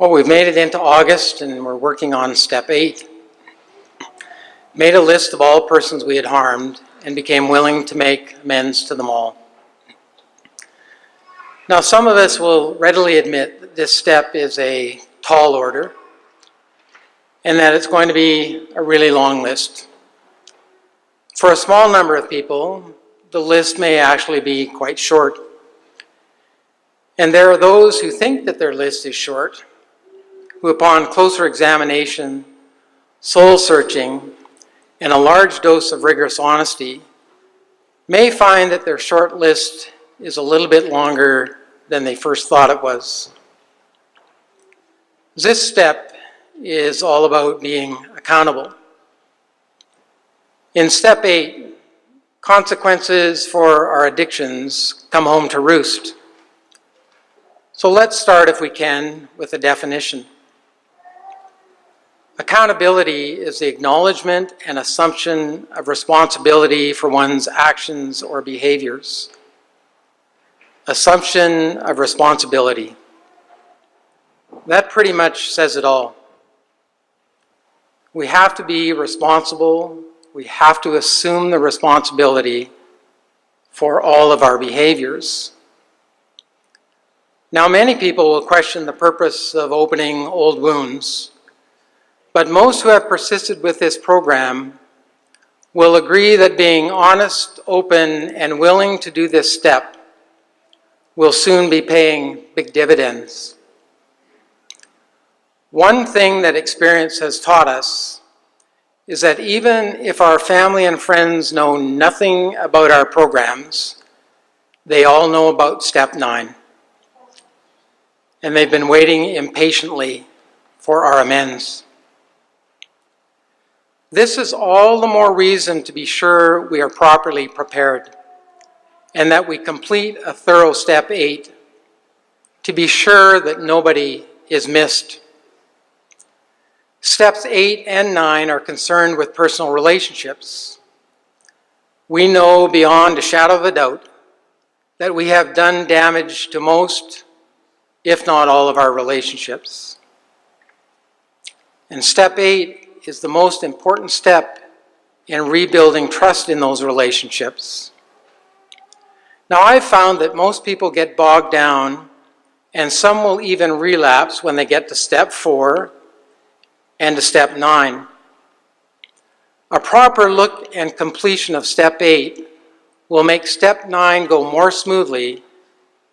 Well, we've made it into August and we're working on step 8. Made a list of all persons we had harmed and became willing to make amends to them all. Now, some of us will readily admit that this step is a tall order and that it's going to be a really long list. For a small number of people, the list may actually be quite short. And there are those who think that their list is short, who upon closer examination, soul searching, and a large dose of rigorous honesty, may find that their short list is a little bit longer than they first thought it was. This step is all about being accountable. In step 8, consequences for our addictions come home to roost. So let's start, if we can, with a definition. Accountability is the acknowledgement and assumption of responsibility for one's actions or behaviors. Assumption of responsibility. That pretty much says it all. We have to be responsible. We have to assume the responsibility for all of our behaviors. Now, many people will question the purpose of opening old wounds, but most who have persisted with this program will agree that being honest, open, and willing to do this step will soon be paying big dividends. One thing that experience has taught us is that even if our family and friends know nothing about our programs, they all know about step 9. And they've been waiting impatiently for our amends. This is all the more reason to be sure we are properly prepared and that we complete a thorough step 8 to be sure that nobody is missed. Steps 8 and 9 are concerned with personal relationships. We know beyond a shadow of a doubt that we have done damage to most, if not all, of our relationships. And step 8 is the most important step in rebuilding trust in those relationships. Now, I've found that most people get bogged down, and some will even relapse when they get to step 4 and to step 9. A proper look and completion of step 8 will make step 9 go more smoothly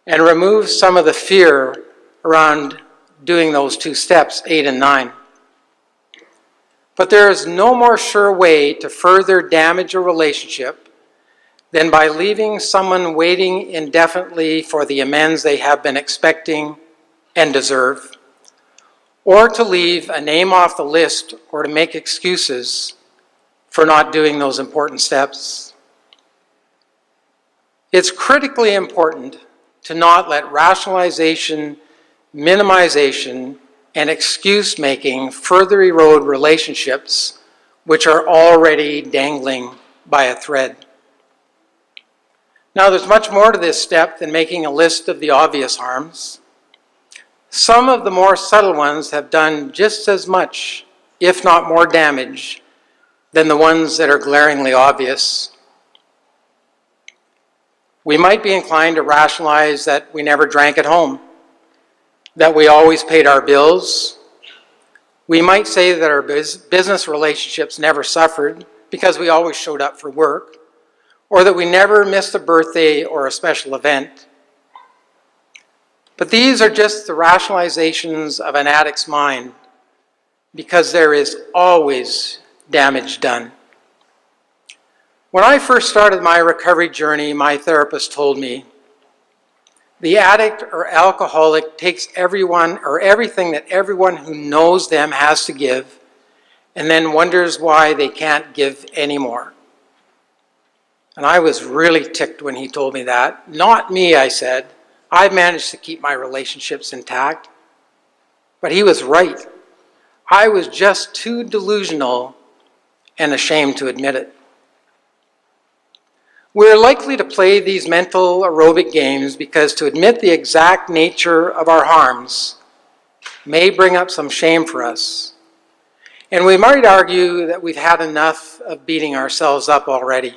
and remove some of the fear around doing those 2 steps, 8 and 9. But there is no more sure way to further damage a relationship than by leaving someone waiting indefinitely for the amends they have been expecting and deserve, or to leave a name off the list or to make excuses for not doing those important steps. It's critically important to not let rationalization, minimization, and excuse-making further erode relationships which are already dangling by a thread. Now, there's much more to this step than making a list of the obvious harms. Some of the more subtle ones have done just as much, if not more damage, than the ones that are glaringly obvious. We might be inclined to rationalize that we never drank at home, that we always paid our bills. We might say that our business relationships never suffered because we always showed up for work, or that we never missed a birthday or a special event. But these are just the rationalizations of an addict's mind, because there is always damage done. When I first started my recovery journey, my therapist told me, the addict or alcoholic takes everyone or everything that everyone who knows them has to give and then wonders why they can't give anymore. And I was really ticked when he told me that. Not me, I said. I managed to keep my relationships intact. But he was right. I was just too delusional and ashamed to admit it. We're likely to play these mental aerobic games because to admit the exact nature of our harms may bring up some shame for us. And we might argue that we've had enough of beating ourselves up already.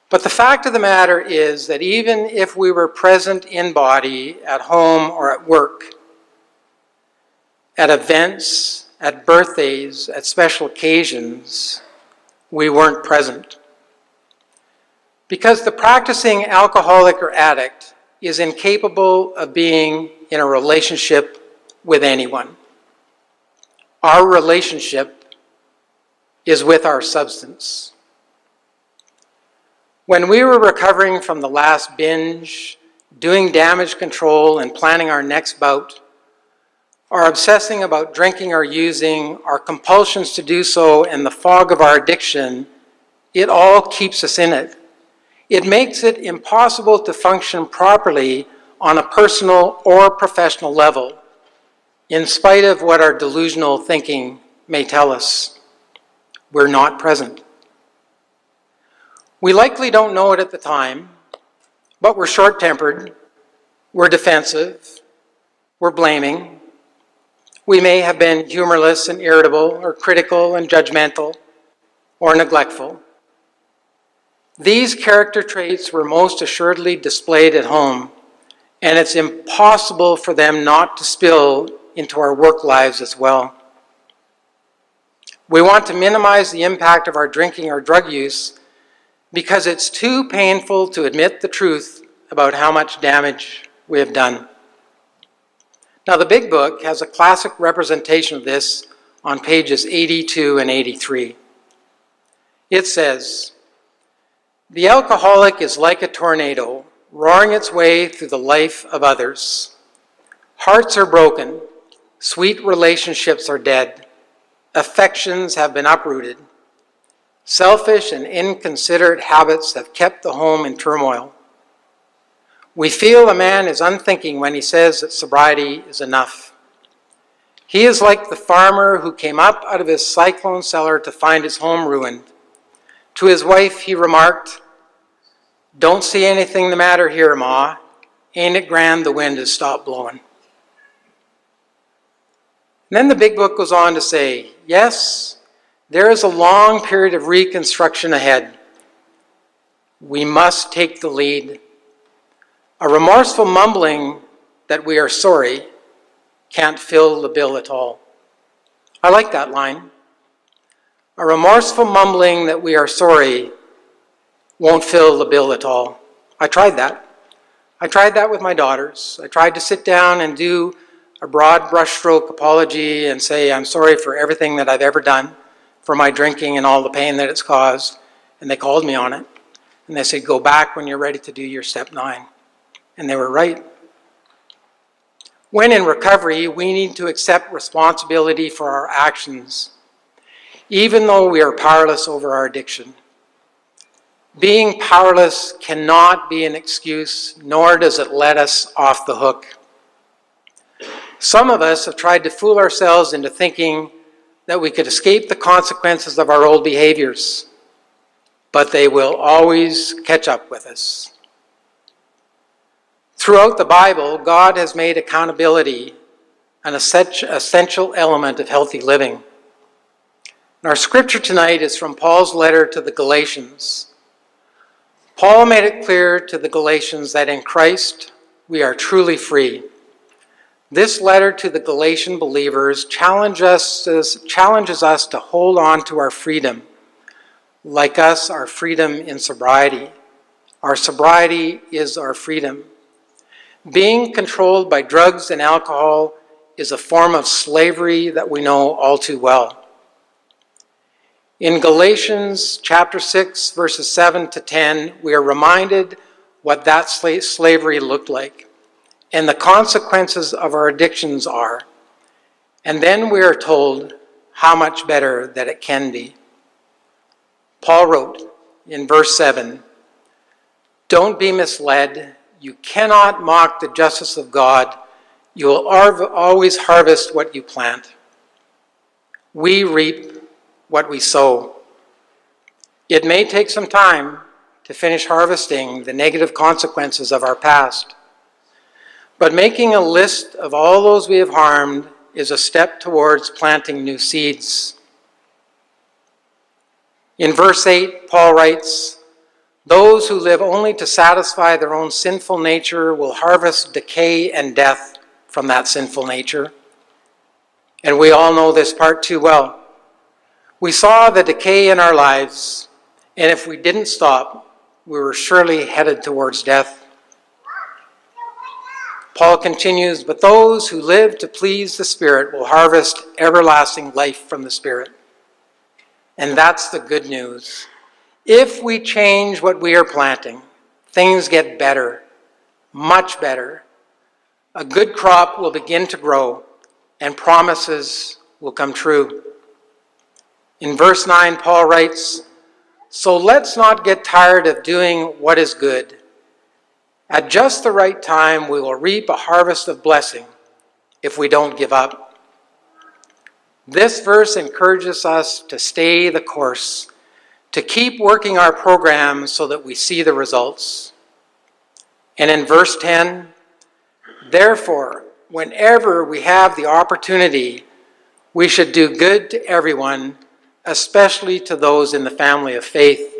But the fact of the matter is that even if we were present in body, at home or at work, at events, at birthdays, at special occasions, we weren't present. Because the practicing alcoholic or addict is incapable of being in a relationship with anyone. Our relationship is with our substance. When we were recovering from the last binge, doing damage control and planning our next bout, our obsessing about drinking or using, our compulsions to do so, and the fog of our addiction, it all keeps us in it. It makes it impossible to function properly on a personal or professional level, in spite of what our delusional thinking may tell us. We're not present. We likely don't know it at the time, but we're short-tempered, we're defensive, we're blaming. We may have been humorless and irritable, or critical and judgmental, or neglectful. These character traits were most assuredly displayed at home, and it's impossible for them not to spill into our work lives as well. We want to minimize the impact of our drinking or drug use because it's too painful to admit the truth about how much damage we have done. Now, the Big Book has a classic representation of this on pages 82 and 83. It says, "The alcoholic is like a tornado, roaring its way through the life of others. Hearts are broken, sweet relationships are dead, affections have been uprooted. Selfish and inconsiderate habits have kept the home in turmoil. We feel a man is unthinking when he says that sobriety is enough. He is like the farmer who came up out of his cyclone cellar to find his home ruined. To his wife he remarked, 'Don't see anything the matter here, Ma. Ain't it grand the wind has stopped blowing?'" And then the Big Book goes on to say, yes, there is a long period of reconstruction ahead. We must take the lead. A remorseful mumbling that we are sorry can't fill the bill at all. I like that line. A remorseful mumbling that we are sorry won't fill the bill at all. I tried that. I tried that with my daughters. I tried to sit down and do a broad brushstroke apology and say, I'm sorry for everything that I've ever done, for my drinking and all the pain that it's caused. And they called me on it. And they said, go back when you're ready to do your step 9. And they were right. When in recovery, we need to accept responsibility for our actions, even though we are powerless over our addiction. Being powerless cannot be an excuse, nor does it let us off the hook. Some of us have tried to fool ourselves into thinking that we could escape the consequences of our old behaviors, but they will always catch up with us. Throughout the Bible, God has made accountability an essential element of healthy living. And our scripture tonight is from Paul's letter to the Galatians. Paul made it clear to the Galatians that in Christ we are truly free. This letter to the Galatian believers challenges us to hold on to our freedom. Like us, our freedom in sobriety. Our sobriety is our freedom. Being controlled by drugs and alcohol is a form of slavery that we know all too well. In Galatians chapter 6, verses 7 to 10, we are reminded what that slavery looked like and the consequences of our addictions are. And then we are told how much better that it can be. Paul wrote in verse 7, "Don't be misled. You cannot mock the justice of God. You will always harvest what you plant. We reap what we sow. It may take some time to finish harvesting the negative consequences of our past. But making a list of all those we have harmed is a step towards planting new seeds. In verse 8, Paul writes, "Those who live only to satisfy their own sinful nature will harvest decay and death from that sinful nature." And we all know this part too well. We saw the decay in our lives, and if we didn't stop, we were surely headed towards death. Paul continues, "But those who live to please the Spirit will harvest everlasting life from the Spirit." And that's the good news. If we change what we are planting, things get better, much better. A good crop will begin to grow, and promises will come true. In verse 9, Paul writes, "So let's not get tired of doing what is good. At just the right time, we will reap a harvest of blessing if we don't give up." This verse encourages us to stay the course, to keep working our program so that we see the results. And in verse 10, "Therefore, whenever we have the opportunity, we should do good to everyone, especially to those in the family of faith."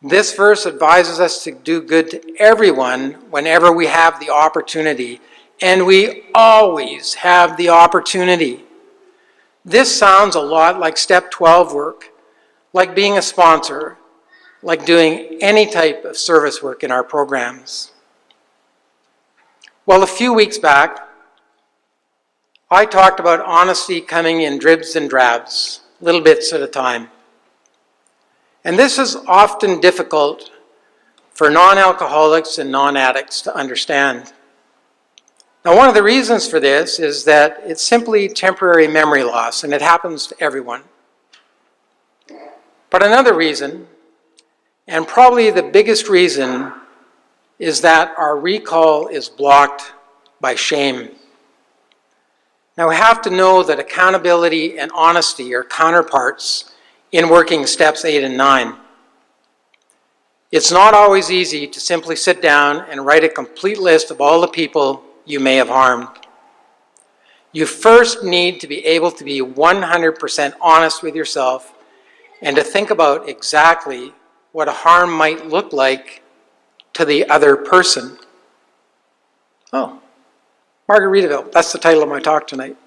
This verse advises us to do good to everyone whenever we have the opportunity, and we always have the opportunity. This sounds a lot like Step 12 work, like being a sponsor, like doing any type of service work in our programs. Well, a few weeks back, I talked about honesty coming in dribs and drabs, little bits at a time. And this is often difficult for non-alcoholics and non-addicts to understand. Now, one of the reasons for this is that it's simply temporary memory loss, and it happens to everyone. But another reason, and probably the biggest reason, is that our recall is blocked by shame. Now, we have to know that accountability and honesty are counterparts in working steps 8 and 9. It's not always easy to simply sit down and write a complete list of all the people you may have harmed. You first need to be able to be 100% honest with yourself and to think about exactly what a harm might look like to the other person. Oh, Margaritaville, that's the title of my talk tonight.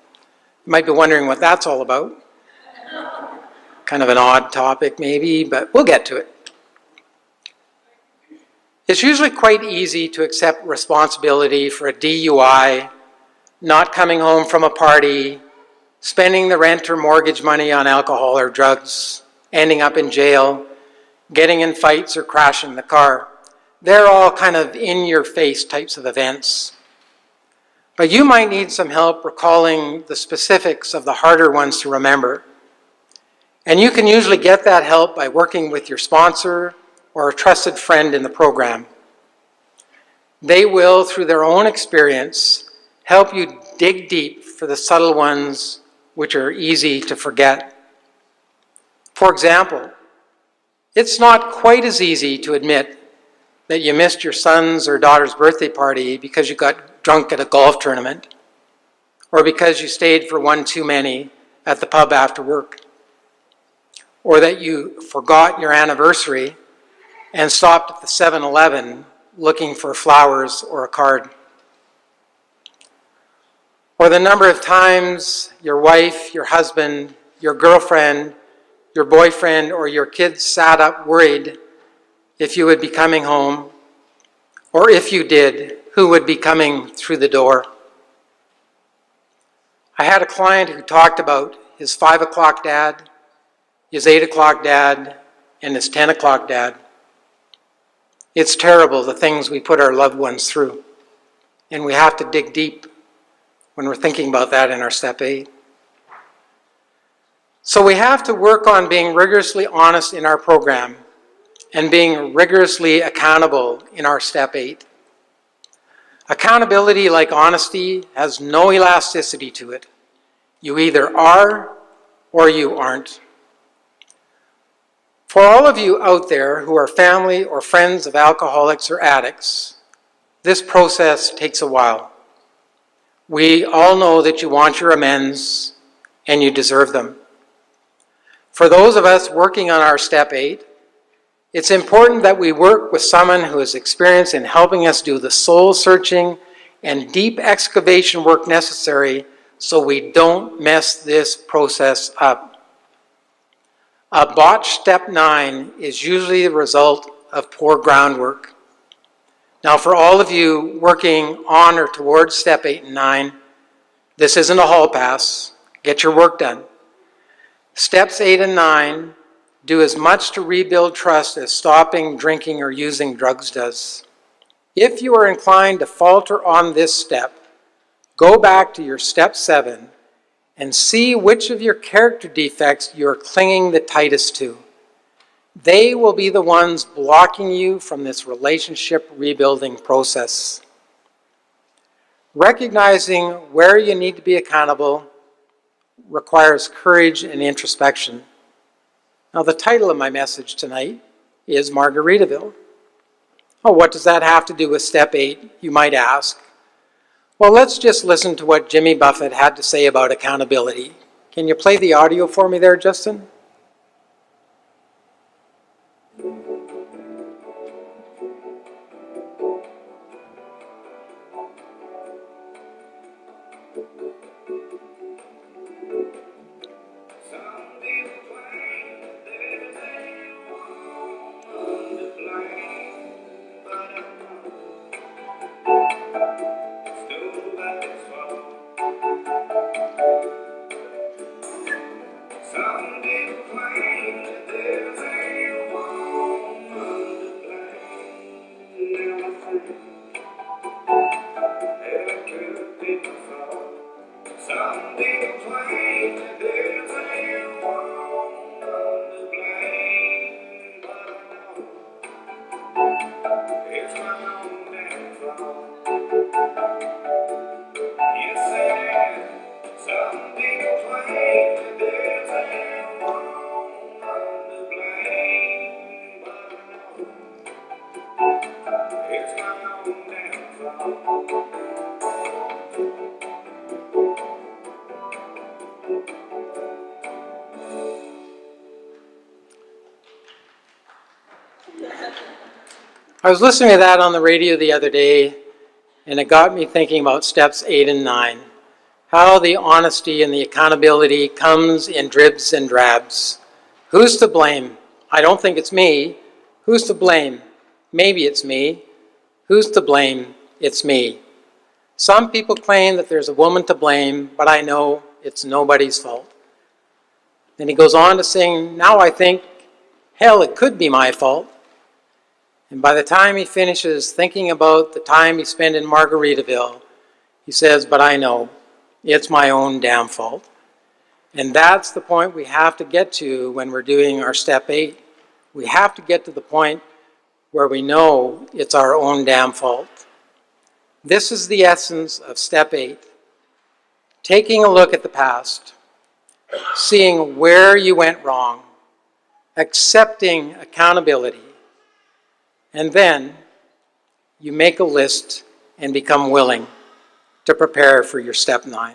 You might be wondering what that's all about. Kind of an odd topic maybe, but we'll get to it. It's usually quite easy to accept responsibility for a DUI, not coming home from a party, spending the rent or mortgage money on alcohol or drugs, ending up in jail, getting in fights or crashing the car. They're all kind of in-your-face types of events. But you might need some help recalling the specifics of the harder ones to remember. And you can usually get that help by working with your sponsor or a trusted friend in the program. They will, through their own experience, help you dig deep for the subtle ones which are easy to forget. For example, it's not quite as easy to admit that you missed your son's or daughter's birthday party because you got drunk at a golf tournament, or because you stayed for one too many at the pub after work, or that you forgot your anniversary and stopped at the 7-Eleven looking for flowers or a card. Or the number of times your wife, your husband, your girlfriend, your boyfriend, or your kids sat up worried if you would be coming home, or if you did, who would be coming through the door. I had a client who talked about his 5 o'clock dad, his 8 o'clock dad, and his 10 o'clock dad. It's terrible, the things we put our loved ones through. And we have to dig deep when we're thinking about that in our step 8. So we have to work on being rigorously honest in our program and being rigorously accountable in our step 8. Accountability, like honesty, has no elasticity to it. You either are or you aren't. For all of you out there who are family or friends of alcoholics or addicts, This process takes a while. We all know that you want your amends and you deserve them. For those of us working on our Step 8, it's important that we work with someone who is experienced in helping us do the soul-searching and deep excavation work necessary so we don't mess this process up. A botched Step 9 is usually the result of poor groundwork. Now, for all of you working on or towards Step 8 and 9, this isn't a hall pass. Get your work done. Steps 8 and 9 do as much to rebuild trust as stopping drinking or using drugs does. If you are inclined to falter on this step, go back to your Step 7 and see which of your character defects you are clinging the tightest to. They will be the ones blocking you from this relationship rebuilding process. Recognizing where you need to be accountable requires courage and introspection. Now, the title of my message tonight is Margaritaville. Oh, what does that have to do with Step 8, you might ask? Well, let's just listen to what Jimmy Buffett had to say about accountability. Can you play the audio for me there, Justin? I was listening to that on the radio the other day, and it got me thinking about Steps 8 and 9. How the honesty and the accountability comes in dribs and drabs. Who's to blame? I don't think it's me. Who's to blame? Maybe it's me. Who's to blame? It's me. Some people claim that there's a woman to blame, but I know it's nobody's fault. Then he goes on to sing, now I think, hell, it could be my fault. And by the time he finishes thinking about the time he spent in Margaritaville, he says, but I know, it's my own damn fault. And that's the point we have to get to when we're doing our Step 8. We have to get to the point where we know it's our own damn fault. This is the essence of Step 8. Taking a look at the past, seeing where you went wrong, accepting accountability, and then you make a list and become willing to prepare for your Step 9.